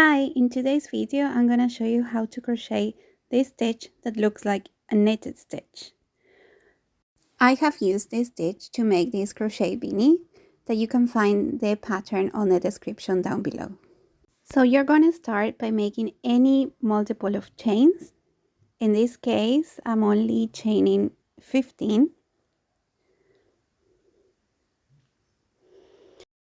Hi, in today's video I'm going to show you how to crochet this stitch that looks like a knitted stitch. I have used this stitch to make this crochet beanie that you can find the pattern on the description down below. So you're going to start by making any multiple of chains. In this case, I'm only chaining 15.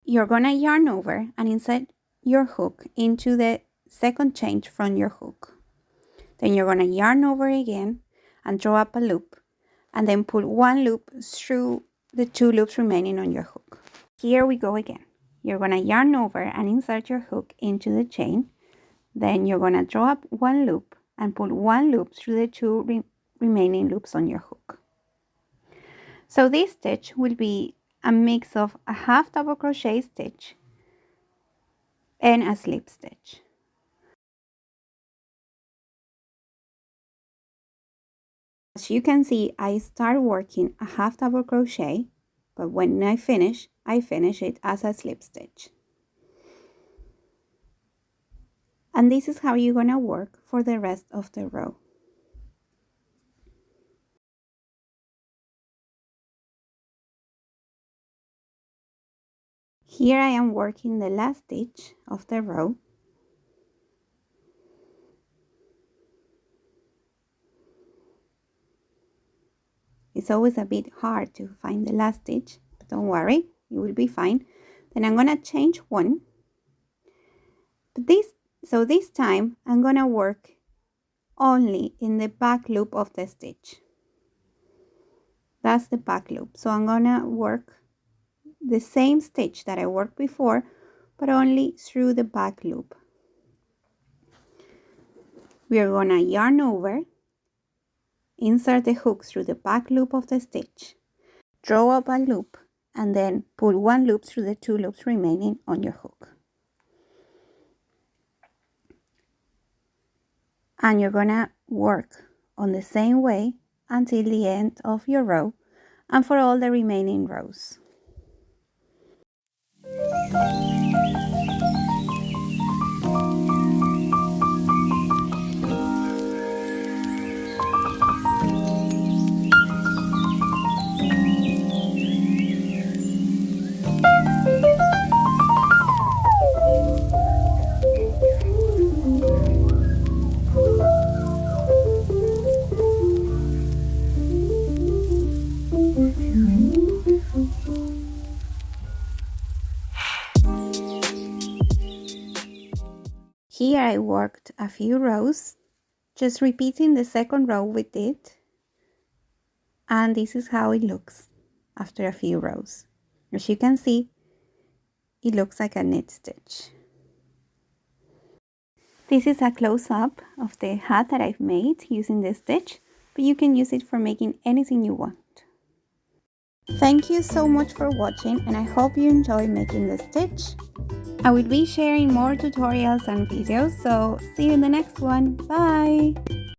You're going to yarn over and insert your hook into the second chain from your hook. Then you're going to yarn over again and draw up a loop, and then pull one loop through the two loops remaining on your hook. Here we go again. You're going to yarn over and insert your hook into the chain. Then you're going to draw up one loop and pull one loop through the two remaining loops on your hook. So this stitch will be a mix of a half double crochet stitch and a slip stitch. As you can see, I start working a half double crochet, but when I finish it as a slip stitch. And this is how you're gonna work for the rest of the row. Here I am working the last stitch of the row. It's always a bit hard to find the last stitch, but don't worry, you will be fine. Then I'm gonna change one. But this time I'm gonna work only in the back loop of the stitch. That's the back loop. So I'm gonna work the same stitch that I worked before, but only through the back loop. We are gonna yarn over, insert the hook through the back loop of the stitch, draw up a loop, and then pull one loop through the two loops remaining on your hook. And you're gonna work on the same way until the end of your row and for all the remaining rows. Here I worked a few rows, just repeating the second row we did, and this is how it looks after a few rows. As you can see, it looks like a knit stitch. This is a close-up of the hat that I've made using this stitch, but you can use it for making anything you want. Thank you so much for watching, and I hope you enjoy making the stitch. I will be sharing more tutorials and videos, so see you in the next one. Bye!